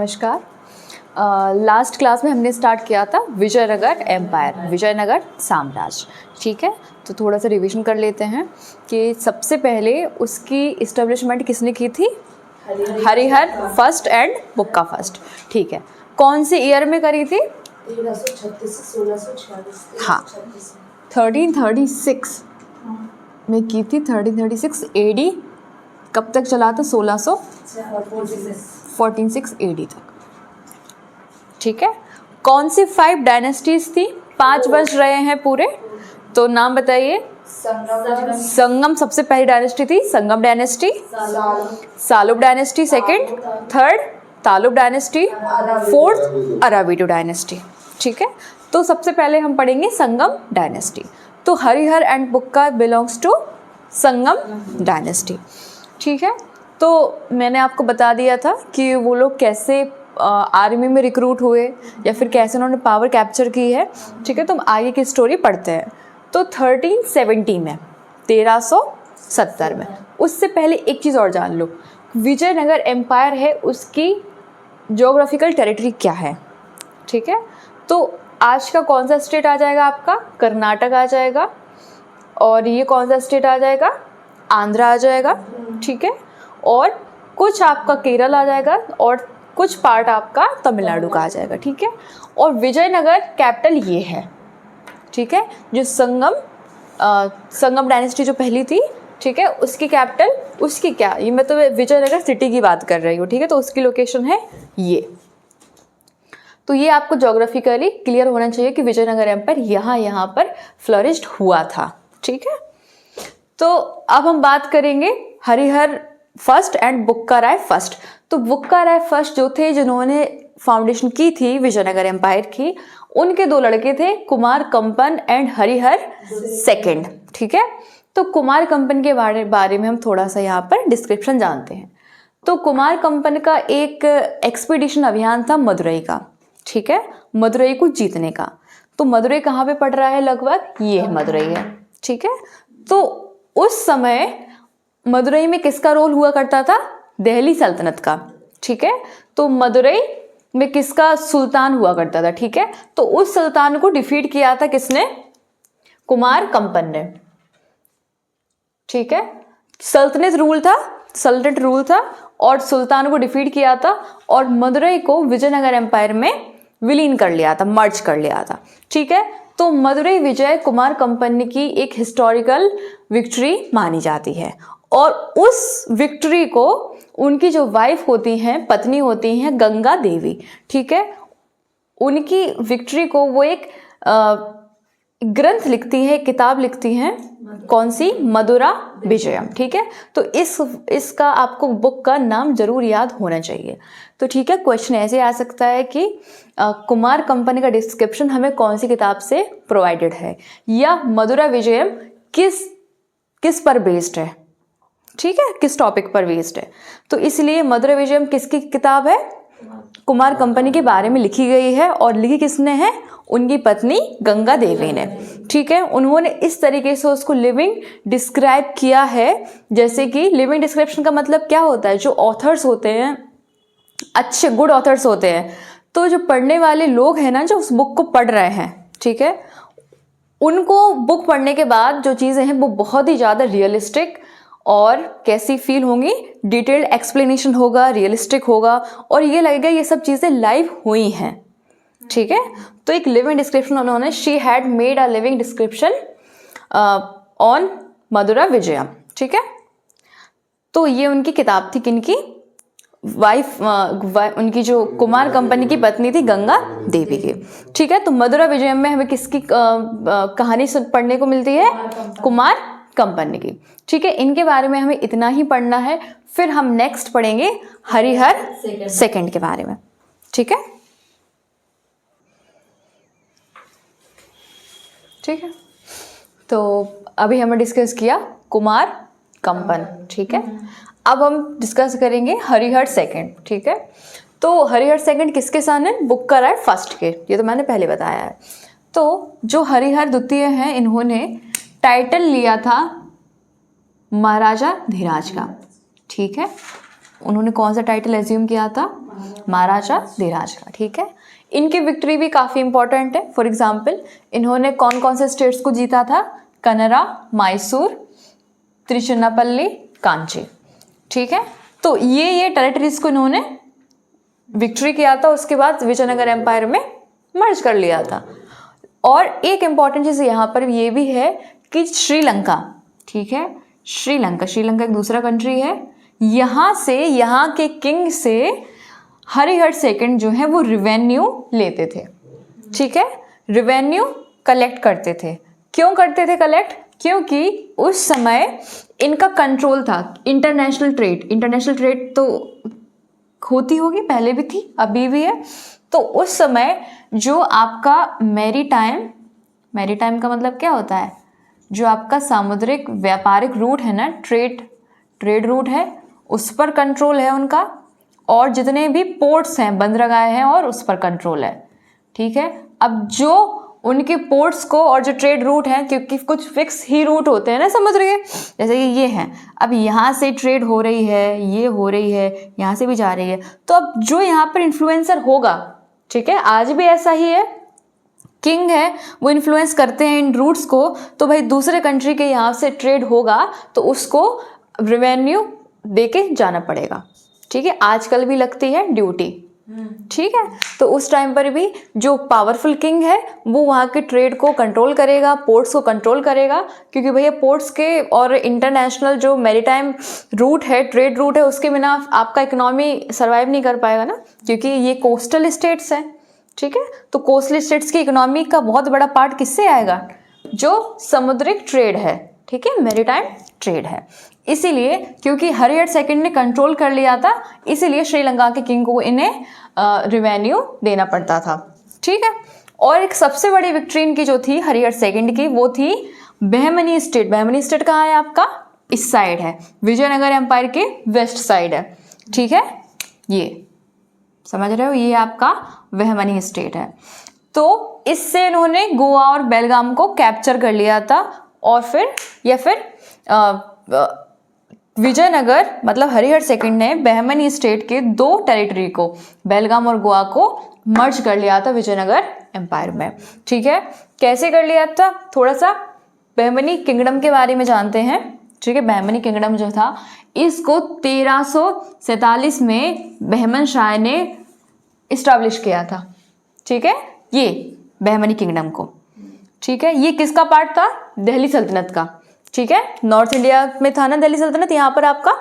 नमस्कार। Last class में हमने स्टार्ट किया था विजयनगर एम्पायर, विजयनगर साम्राज्य। ठीक है, तो थोड़ा सा रिवीजन कर लेते हैं कि सबसे पहले उसकी इस्टेब्लिशमेंट किसने की थी? Harihar first and Bukka first. ठीक है, कौन से ईयर में करी थी? 1336 से 1646। हाँ, 1336 में की थी। 1336 AD कब तक चला था? 1646 AD तक। ठीक है, कौन सी 5 डायनेस्टीज थी? 5 वर्ष रहे हैं पूरे, तो नाम बताइए। संगम सबसे पहली डायनेस्टी थी, Sangam dynasty. Saluva dynasty second, third Tuluva dynasty, fourth Aravidu dynasty. ठीक है, तो सबसे पहले हम पढ़ेंगे संगम डायनेस्टी। तो Harihara and Bukka belongs to Sangama dynasty. ठीक है, तो मैंने आपको बता दिया था कि वो लोग कैसे आर्मी में रिक्रूट हुए या फिर कैसे उन्होंने पावर कैप्चर की है। ठीक है, तो हम आगे की स्टोरी पढ़ते हैं। तो 1370 में, 1370 में, उससे पहले एक चीज़ और जान लो, विजयनगर एम्पायर है, उसकी ज्योग्राफिकल टेरिटरी क्या है? ठीक है, तो आज का कौन सा स्टेट आ जाएगा आपका? कर्नाटक आ जाएगा। और ये कौन सा स्टेट आ जाएगा? आंध्र आ जाएगा। ठीक है, और कुछ आपका केरल आ जाएगा और कुछ पार्ट आपका तमिलनाडु का आ जाएगा। ठीक है, और विजयनगर कैपिटल ये है। ठीक है, जो संगम डायनेस्टी जो पहली थी, ठीक है, उसकी कैपिटल, उसकी क्या, ये मैं तो विजयनगर सिटी की बात कर रही हूँ। ठीक है, तो उसकी लोकेशन है ये। तो ये आपको ज्योग्राफिकली क्लियर होना चाहिए कि विजयनगर एम्पायर यहाँ पर फ्लरिश्ड हुआ था। ठीक है, तो अब हम बात करेंगे Harihara first and Bukka Raya first. तो बुक्का राय फर्स्ट जो थे, जिन्होंने फाउंडेशन की थी विजयनगर एम्पायर की, उनके 2 लड़के थे, कुमार कंपन एंड हरिहर सेकंड। ठीक है, तो कुमार कंपन के बारे में हम थोड़ा सा यहाँ पर डिस्क्रिप्शन जानते हैं। तो कुमार कंपन का एक एक्सपीडिशन अभियान था मदुरई का। ठीक है, मदुरई को जीतने का। तो मदुरई कहाँ पे पड़ रहा है? लगभग ये मदुरई है। ठीक है, तो उस समय मदुरई में किसका रोल हुआ करता था? दिल्ली सल्तनत का। ठीक है, तो मदुरई में किसका सुल्तान हुआ करता था? ठीक है, तो उस सुल्तान को डिफीट किया था किसने? कुमार कंपन ने। ठीक है, सल्तनत रूल था और सुल्तान को डिफीट किया था और मदुरई को विजयनगर एम्पायर में विलीन कर लिया था, मर्ज कर लिया था। ठीक है, तो मदुरई विजय कुमार कंपन की एक हिस्टोरिकल विक्ट्री मानी जाती है और उस विक्ट्री को उनकी जो वाइफ होती हैं, पत्नी होती हैं, गंगा देवी। ठीक है, उनकी विक्ट्री को वो एक ग्रंथ लिखती है, किताब लिखती हैं। कौन सी? मदुरा विजयम। ठीक है, तो इसका आपको बुक का नाम जरूर याद होना चाहिए। तो ठीक है, क्वेश्चन ऐसे आ सकता है कि कुमार कंपनी का डिस्क्रिप्शन हमें कौन सी किताब से प्रोवाइडेड है, या मदुरा विजयम किस पर बेस्ड है? ठीक है, किस टॉपिक पर बेस्ड है? तो इसलिए मदुरा विजयम किसकी किताब है? कुमार कंपनी के बारे में लिखी गई है और लिखी किसने है? उनकी पत्नी गंगा देवी ने। ठीक है, उन्होंने इस तरीके से उसको लिविंग डिस्क्राइब किया है, जैसे कि लिविंग डिस्क्रिप्शन का मतलब क्या होता है? जो ऑथर्स होते हैं, अच्छे गुड ऑथर्स होते हैं, तो जो पढ़ने वाले लोग हैं ना, जो उस बुक को पढ़ रहे हैं, ठीक है, उनको बुक पढ़ने के बाद जो चीज़ें हैं वो बहुत ही ज़्यादा रियलिस्टिक और कैसी फील होंगी? डिटेल्ड एक्सप्लेनेशन होगा, रियलिस्टिक होगा और ये लगेगा ये सब चीज़ें लाइव हुई हैं। ठीक है, तो एक लिविंग डिस्क्रिप्शन उन्होंने, she had made a living description on Madura Vijayam. ठीक है, तो ये उनकी किताब थी, किनकी? वाइफ, उनकी जो कुमार कंपनी की पत्नी थी, गंगा देवी की। ठीक है, तो मदुरा विजयम में हमें किसकी कहानी पढ़ने को मिलती है? कुमार कंपनी की। ठीक है, इनके बारे में हमें इतना ही पढ़ना है, फिर हम नेक्स्ट पढ़ेंगे हरिहर सेकंड के बारे में। ठीक है, ठीक है, तो अभी हमने डिस्कस किया कुमार कंपन। ठीक है, अब हम डिस्कस करेंगे हरिहर सेकंड। ठीक है, तो हरिहर सेकंड किसके सन है? बुक्का राय फर्स्ट के, ये तो मैंने पहले बताया है। तो जो हरिहर द्वितीय हैं, इन्होंने टाइटल लिया था महाराजा धीराज का। ठीक है, उन्होंने कौन सा टाइटल एज्यूम किया था? महाराजा धीराज का। ठीक है, इनकी विक्ट्री भी काफ़ी इंपॉर्टेंट है। फॉर एग्जाम्पल इन्होंने कौन कौन से स्टेट्स को जीता था? कनरा, मैसूर, त्रिचुन्नापल्ली, कांची। ठीक है, तो ये टेरिटरीज को इन्होंने विक्ट्री किया था, उसके बाद विजयनगर एम्पायर में मर्ज कर लिया था। और एक इम्पॉर्टेंट चीज़ यहाँ पर ये भी है कि श्रीलंका, ठीक है, श्रीलंका एक दूसरा कंट्री है। यहाँ से, यहाँ के किंग से हरिहर सेकंड जो है वो रिवेन्यू लेते थे। ठीक है, रिवेन्यू कलेक्ट करते थे। क्यों करते थे कलेक्ट? क्योंकि उस समय इनका कंट्रोल था इंटरनेशनल ट्रेड तो होती होगी, पहले भी थी, अभी भी है। तो उस समय जो आपका मैरीटाइम का मतलब क्या होता है? जो आपका सामुद्रिक व्यापारिक रूट है ना, ट्रेड रूट है, उस पर कंट्रोल है उनका। और जितने भी पोर्ट्स हैं, बंदरगाह हैं, और उस पर कंट्रोल है। ठीक है, अब जो उनके पोर्ट्स को और जो ट्रेड रूट हैं, क्योंकि कुछ फिक्स ही रूट होते हैं ना समुद्र के, जैसे कि ये हैं, अब यहाँ से ट्रेड हो रही है, ये हो रही है, यहाँ से भी जा रही है, तो अब जो यहाँ पर इन्फ्लुएंसर होगा, ठीक है, आज भी ऐसा ही है, किंग है, वो इन्फ्लुएंस करते हैं इन रूट्स को, तो भाई दूसरे कंट्री के यहाँ से ट्रेड होगा तो उसको रेवेन्यू दे के जाना पड़ेगा। ठीक है, आजकल भी लगती है ड्यूटी। ठीक है, तो उस टाइम पर भी जो पावरफुल किंग है वो वहाँ के ट्रेड को कंट्रोल करेगा, पोर्ट्स को कंट्रोल करेगा, क्योंकि भैया पोर्ट्स के और इंटरनेशनल जो मैरीटाइम रूट है, ट्रेड रूट है, उसके बिना आपका इकोनॉमी सर्वाइव नहीं कर पाएगा ना, क्योंकि ये कोस्टल स्टेट्स हैं। ठीक है, तो कोस्टल स्टेट्स की इकोनॉमी का बहुत बड़ा पार्ट किससे आएगा? जो समुद्रिक ट्रेड है। ठीक है, मैरीटाइम ट्रेड है। इसीलिए क्योंकि हरिहर सेकंड ने कंट्रोल कर लिया था, इसीलिए श्रीलंका के किंग को इन्हें रेवेन्यू देना पड़ता था। ठीक है, और एक सबसे बड़ी विक्ट्री इनकी जो थी हरिहर सेकंड की, वो थी बहमनी स्टेट। बहमनी स्टेट कहाँ है आपका? इस साइड है, विजयनगर एम्पायर के वेस्ट साइड है। ठीक है, ये समझ रहे हो, ये आपका बहमनी स्टेट है। तो इससे इन्होंने गोवा और बेलगाम को कैप्चर कर लिया था, और फिर विजयनगर मतलब हरिहर सेकंड ने बहमनी स्टेट के 2 टेरिटरी को, बेलगाम और गोवा को मर्ज कर लिया था विजयनगर एम्पायर में। ठीक है, कैसे कर लिया था? थोड़ा सा बहमनी किंगडम के बारे में जानते हैं। ठीक है, बहमनी किंगडम जो था, इसको 1347 में बहमन शाह ने इस्टेब्लिश किया था। ठीक है, ये बहमनी किंगडम को। ठीक है, ये किसका पार्ट था? दिल्ली सल्तनत का। ठीक है, नॉर्थ इंडिया में था ना दिल्ली सल्तनत, यहाँ पर आपका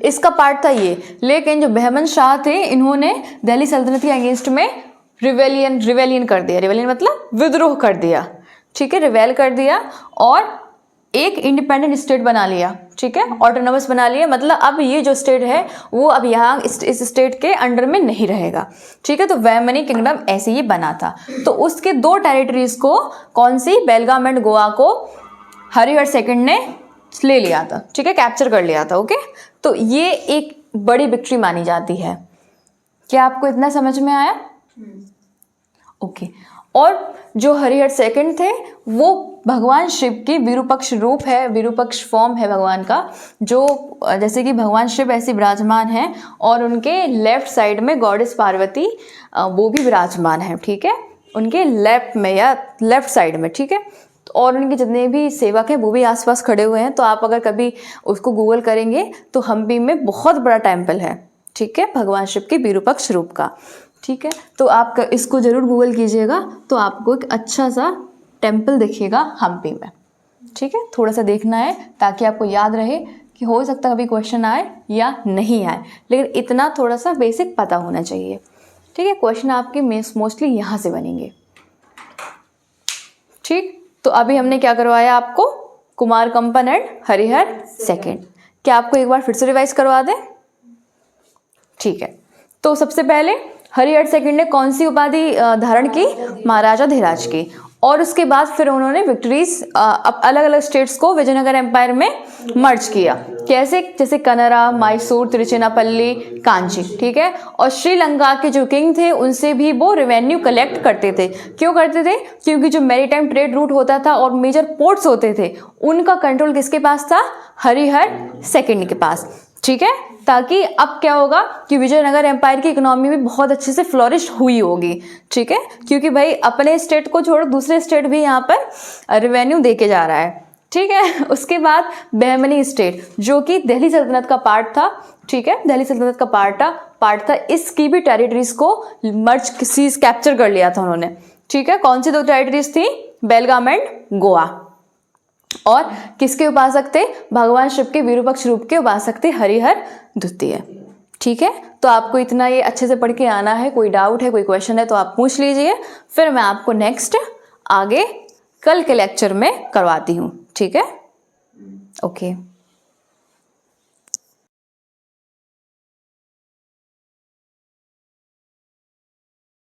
इसका पार्ट था ये। लेकिन जो बहमन शाह थे, इन्होंने दिल्ली सल्तनत के अगेंस्ट में रिवेलियन कर दिया। रिवेलियन मतलब विद्रोह कर दिया। ठीक है, रिवेल कर दिया और एक इंडिपेंडेंट स्टेट बना लिया। ठीक है, ऑटोनोमस बना लिया, मतलब अब ये जो स्टेट है वो अब यहाँ इस स्टेट के अंडर में नहीं रहेगा। ठीक है, तो बहमनी किंगडम ऐसे ही बना था। तो उसके 2 टेरिटरीज को, कौन सी? बेलगाम एंड गोवा को हरिहर सेकंड ने ले लिया था। ठीक है, कैप्चर कर लिया था। ओके, तो ये एक बड़ी विक्ट्री मानी जाती है। क्या आपको इतना समझ में आया? ओके, और जो हरिहर सेकंड थे वो भगवान शिव की विरूपक्ष रूप है, विरूपक्ष फॉर्म है भगवान का, जो जैसे कि भगवान शिव ऐसे विराजमान हैं और उनके लेफ्ट साइड में गॉडेस पार्वती वो भी विराजमान है। ठीक है, उनके लेफ्ट में या लेफ्ट साइड में। ठीक है, और उनके जितने भी सेवक हैं वो भी आसपास खड़े हुए हैं। तो आप अगर कभी उसको गूगल करेंगे तो हम्पी में बहुत बड़ा टेम्पल है। ठीक है, भगवान शिव के विरूपक्ष रूप का। ठीक है, तो आप इसको ज़रूर गूगल कीजिएगा, तो आपको एक अच्छा सा टेम्पल दिखेगा हम्पी में। ठीक है, थोड़ा सा देखना है ताकि आपको याद रहे, कि हो सकता है कभी क्वेश्चन आए या नहीं आए, लेकिन इतना थोड़ा सा बेसिक पता होना चाहिए। ठीक है, क्वेश्चन आपके मोस्टली यहाँ से बनेंगे। ठीक, तो अभी हमने क्या करवाया आपको? कुमारकंपन एंड हरिहर सेकंड। क्या आपको एक बार फिर से रिवाइज करवा दें? ठीक है, तो सबसे पहले हरिहर सेकंड ने कौन सी उपाधि धारण की? महाराजा धीराज की। और उसके बाद फिर उन्होंने विक्ट्रीज अलग अलग स्टेट्स को विजयनगर एम्पायर में मर्ज किया। कैसे? जैसे कनरा, मैसूर, तिरुचिरापल्ली, कांची। ठीक है, और श्रीलंका के जो किंग थे उनसे भी वो रेवेन्यू कलेक्ट करते थे। क्यों करते थे? क्योंकि जो मैरीटाइम ट्रेड रूट होता था और मेजर पोर्ट्स होते थे, उनका कंट्रोल किसके पास था? हरिहर सेकंड के पास। ठीक है, ताकि अब क्या होगा कि विजयनगर एम्पायर की इकोनॉमी भी बहुत अच्छे से फ्लोरिश हुई होगी। ठीक है, क्योंकि भाई अपने स्टेट को छोड़ो दूसरे स्टेट भी यहाँ पर रेवेन्यू दे के जा रहा है। ठीक है, उसके बाद बहमनी स्टेट जो कि दिल्ली सल्तनत का पार्ट था। ठीक है, दिल्ली सल्तनत का पार्ट था, इसकी भी टेरिटरीज को मर्ज सीज कैप्चर कर लिया था उन्होंने। ठीक है, कौन सी 2 टेरिटरीज थी? बेलगाम एंड गोवा। और किसके उपासक थे? भगवान शिव के विरूपक्ष रूप के उपासक थे हरिहर द्वितीय। ठीक है, तो आपको इतना ये अच्छे से पढ़ के आना है। कोई डाउट है, कोई क्वेश्चन है तो आप पूछ लीजिए, फिर मैं आपको नेक्स्ट आगे कल के लेक्चर में करवाती हूँ। ठीक है, ओके।